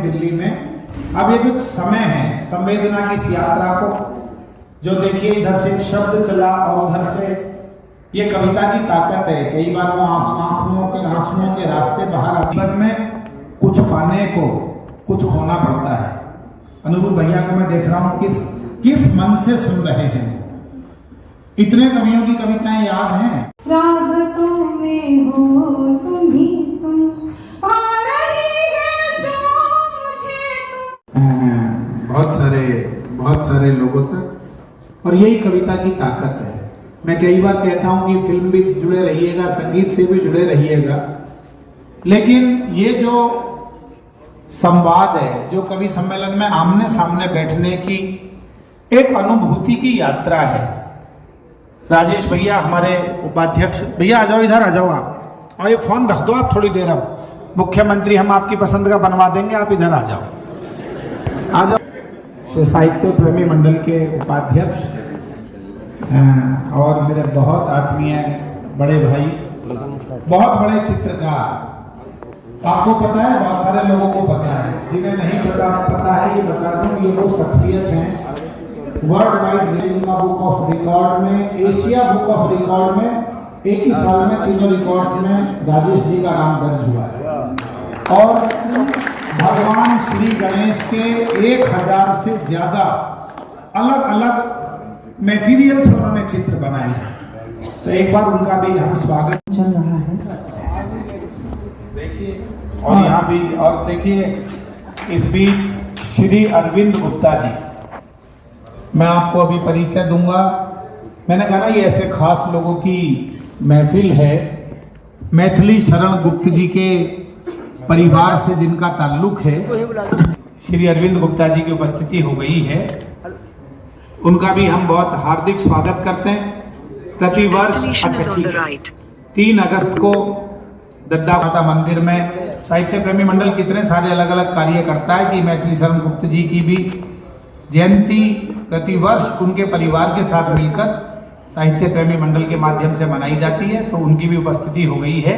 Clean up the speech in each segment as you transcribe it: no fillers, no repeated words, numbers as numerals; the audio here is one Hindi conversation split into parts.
दिल्ली में। अब ये जो समय है संवेदना की इस यात्रा को, जो देखिए इधर से एक शब्द चला और उधर से, ये कविता की ताकत है। कई बार वो आंसुओं के रास्ते बाहर जीवन में कुछ पाने को कुछ खोना पड़ता है। अनुरूप भैया को मैं देख रहा हूँ किस मन से सुन रहे हैं। इतने कवियों की कविताएं याद हैं। राहतों में हो तुम ही तुम, पा रही है जो मुझे तुम। बहुत सारे लोगों तक, और यही कविता की ताकत है। मैं कई बार कहता हूं कि फिल्म भी जुड़े रहिएगा, संगीत से भी जुड़े रहिएगा, लेकिन ये जो संवाद है, जो कवि सम्मेलन में आमने सामने बैठने की एक अनुभूति की यात्रा है। राजेश भैया हमारे उपाध्यक्ष, भैया आ जाओ, इधर आ जाओ आप, और ये फोन रख दो आप थोड़ी देर। अब मुख्यमंत्री हम आपकी पसंद का बनवा देंगे, आप इधर आ जाओ, आ जाओ। साहित्य प्रेमी मंडल के उपाध्यक्ष और मेरे बहुत आत्मीय बड़े भाई, बहुत बड़े चित्रकार, आपको पता है, बहुत सारे लोगों को पता है, जिन्हें नहीं पता है ये बता दूं, ये वो शख्सियत हैं वर्ल्ड वाइड रेलिंगा बुक ऑफ रिकॉर्ड में, एशिया बुक ऑफ रिकॉर्ड में एक ही साल में तीनों रिकॉर्ड्स में राजेश जी का नाम दर्ज हुआ है। और भगवान श्री गणेश के 1000 से ज्यादा अलग अलग मेटीरियल से उन्होंने चित्र बनाए हैं। तो एक बार उनका भी हम स्वागत चल रहा है। देखिए, और यहाँ भी, और देखिए इस बीच श्री अरविंद गुप्ता जी, मैं आपको अभी परिचय दूंगा। मैंने कहा ना ये ऐसे खास लोगों की महफिल है। मैथिली शरण गुप्त जी के परिवार से जिनका ताल्लुक है, श्री अरविंद गुप्ता जी की उपस्थिति हो गई है, उनका भी हम बहुत हार्दिक स्वागत करते हैं। प्रतिवर्ष 3 अगस्त को दद्दा माता मंदिर में साहित्य प्रेमी मंडल कितने सारे अलग अलग कार्य करता है कि मैथिली शरण गुप्त जी की भी जयंती प्रतिवर्ष उनके परिवार के साथ मिलकर साहित्य प्रेमी मंडल के माध्यम से मनाई जाती है, तो उनकी भी उपस्थिति हो गई है।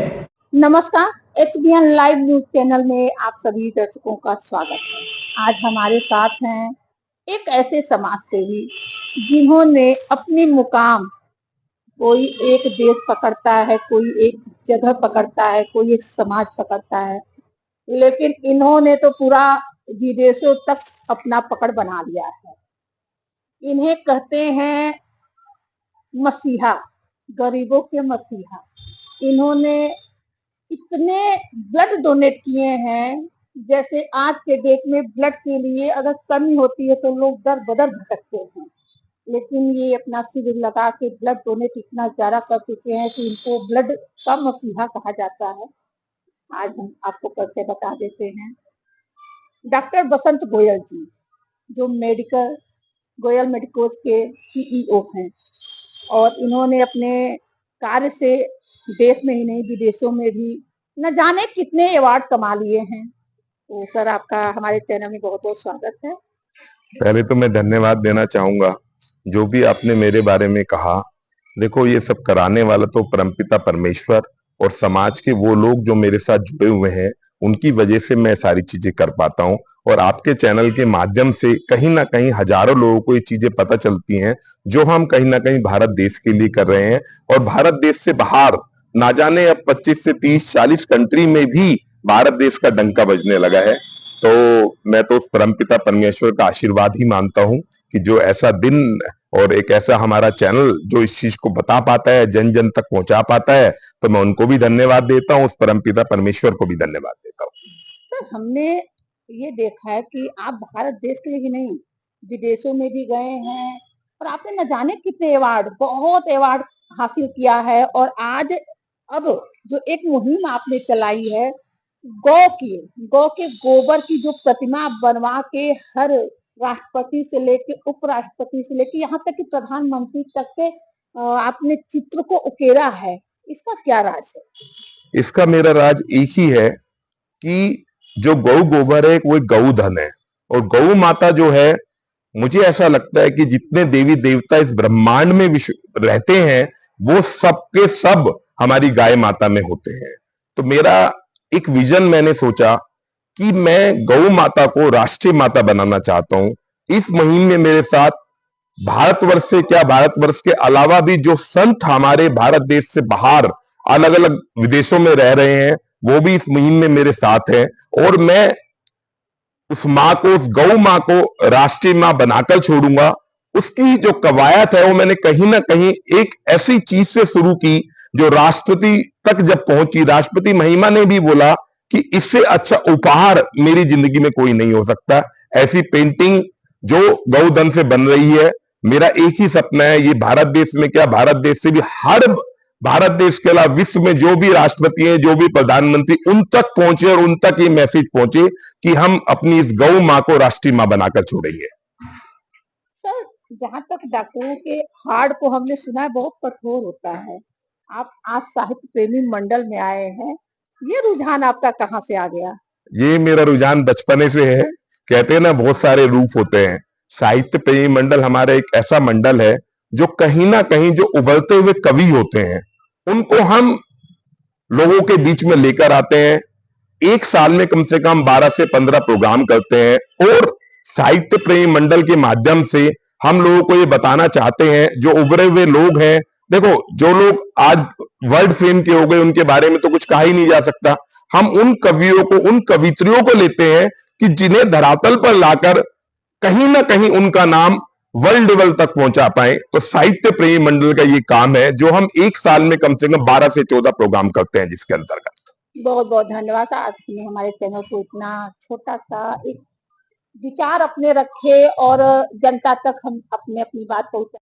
नमस्कार, HBN लाइव न्यूज चैनल में आप सभी दर्शकों का स्वागत है। आज हमारे साथ हैं एक ऐसे समाज सेवी जिन्होंने अपनी मुकाम, कोई एक देश पकड़ता है, कोई एक जगह पकड़ता है, कोई एक समाज पकड़ता है, लेकिन इन्होंने तो पूरा विदेशों तक अपना पकड़ बना लिया है। इन्हें कहते हैं मसीहा, गरीबों के मसीहा। इन्होंने इतने ब्लड डोनेट किए हैं, जैसे आज के डेट में ब्लड के लिए अगर कमी होती है तो लोग दर बदर भटकते हैं, लेकिन ये अपना शिविर लगा के ब्लड डोनेट इतना ज्यादा कर चुके हैं कि इनको ब्लड का मसीहा कहा जाता है। आज हम आपको परिचय बता देते हैं। डॉक्टर बसंत गोयल जी, जो गोयल मेडिकोज के CEO हैं, और इन्होंने अपने कार्य से देश में ही नहीं विदेशों में भी न जाने कितने अवार्ड कमा लिए हैं। तो सर, आपका हमारे चैनल में बहुत बहुत स्वागत है। पहले तो मैं धन्यवाद देना चाहूंगा, जो भी आपने मेरे बारे में कहा। देखो, ये सब कराने वाला तो परमपिता परमेश्वर और समाज के वो लोग जो मेरे साथ जुड़े हुए हैं, उनकी वजह से मैं सारी चीजें कर पाता हूँ। और आपके चैनल के माध्यम से कहीं ना कहीं हजारों लोगों को ये चीजें पता चलती हैं, जो हम कहीं ना कहीं भारत देश के लिए कर रहे हैं। और भारत देश से बाहर ना जाने अब 25 से 30-40 कंट्री में भी भारत देश का डंका बजने लगा है। तो मैं तो उस परमपिता परमेश्वर का आशीर्वाद ही मानता हूँ कि जो ऐसा दिन और एक ऐसा हमारा चैनल जो इस चीज को बता पाता है, जन जन तक पहुंचा पाता है, तो मैं उनको भी धन्यवाद देता हूँ, उस परमपिता परमेश्वर को भी धन्यवाद देता हूँ। सर, हमने ये देखा है कि आप भारत देश के लिए ही नहीं विदेशों में भी गए हैं, और आपने न जाने कितने अवार्ड, बहुत अवार्ड हासिल किया है। और आज अब जो एक मुहिम आपने चलाई है, गौ के गोबर की जो प्रतिमा बनवा के हर राष्ट्रपति से लेके उपराष्ट्रपति से लेके यहाँ तक कि प्रधानमंत्री तक के आपने चित्र को उकेरा है, इसका क्या राज है? इसका मेरा राज एक ही है कि जो गौ गोबर है वो गौ धन है, और गौ माता जो है, मुझे ऐसा लगता है कि जितने देवी देवता इस ब्रह्मांड में रहते हैं, वो सब के सब हमारी गाय माता में होते हैं। तो मेरा एक विजन मैंने सोचा कि मैं गौ माता को राष्ट्रीय माता बनाना चाहता हूं। इस मुहिम में मेरे साथ भारतवर्ष से क्या, भारतवर्ष के अलावा भी जो संत हमारे भारत देश से बाहर अलग अलग विदेशों में रह रहे हैं, वो भी इस मुहिम में मेरे साथ हैं। और मैं उस माँ को, उस गौ माँ को राष्ट्रीय माँ बनाकर छोड़ूंगा। उसकी जो कवायद है वो मैंने कहीं ना कहीं एक ऐसी चीज से शुरू की जो राष्ट्रपति तक जब पहुंची, राष्ट्रपति महिमा ने भी बोला कि इससे अच्छा उपहार मेरी जिंदगी में कोई नहीं हो सकता। ऐसी पेंटिंग जो गौधन से बन रही है, मेरा एक ही सपना है, ये भारत देश में क्या, भारत देश से भी हर, भारत देश के अलावा विश्व में जो भी राष्ट्रपति हैं, जो भी प्रधानमंत्री, उन तक पहुंचे और उन तक ये मैसेज पहुंचे कि हम अपनी इस गौ माँ को राष्ट्रीय माँ बनाकर छोड़ेंगे। सर, जहाँ तक डॉक्टरों के हार्ड को हमने सुना है बहुत कठोर होता है, आप आज साहित्य प्रेमी मंडल में आए हैं, ये रुझान आपका कहाँ से आ गया? ये मेरा रुझान बचपने से है। कहते हैं ना, बहुत सारे रूप होते हैं। साहित्य प्रेमी मंडल हमारा एक ऐसा मंडल है जो कहीं ना कहीं जो उभरते हुए कवि होते हैं उनको हम लोगों के बीच में लेकर आते हैं। एक साल में कम से कम 12 से 15 प्रोग्राम करते हैं और साहित्य प्रेमी मंडल के माध्यम से हम लोगों को ये बताना चाहते हैं, जो उभरे हुए लोग हैं, देखो जो लोग आज वर्ल्ड फेम के हो गए उनके बारे में तो कुछ कहा ही नहीं जा सकता। हम उन कवियों को, उन कवित्रियों को लेते हैं कि जिन्हें धरातल पर लाकर कहीं ना कहीं उनका नाम वर्ल्ड लेवल तक पहुंचा पाए। तो साहित्य प्रेमी मंडल का ये काम है जो हम एक साल में कम से कम 12 से 14 प्रोग्राम करते हैं, जिसके अंतर्गत। बहुत बहुत धन्यवाद सर, आपने हमारे चैनल को इतना छोटा सा एक विचार अपने रखे और जनता तक हम अपने अपनी बात पहुंचा।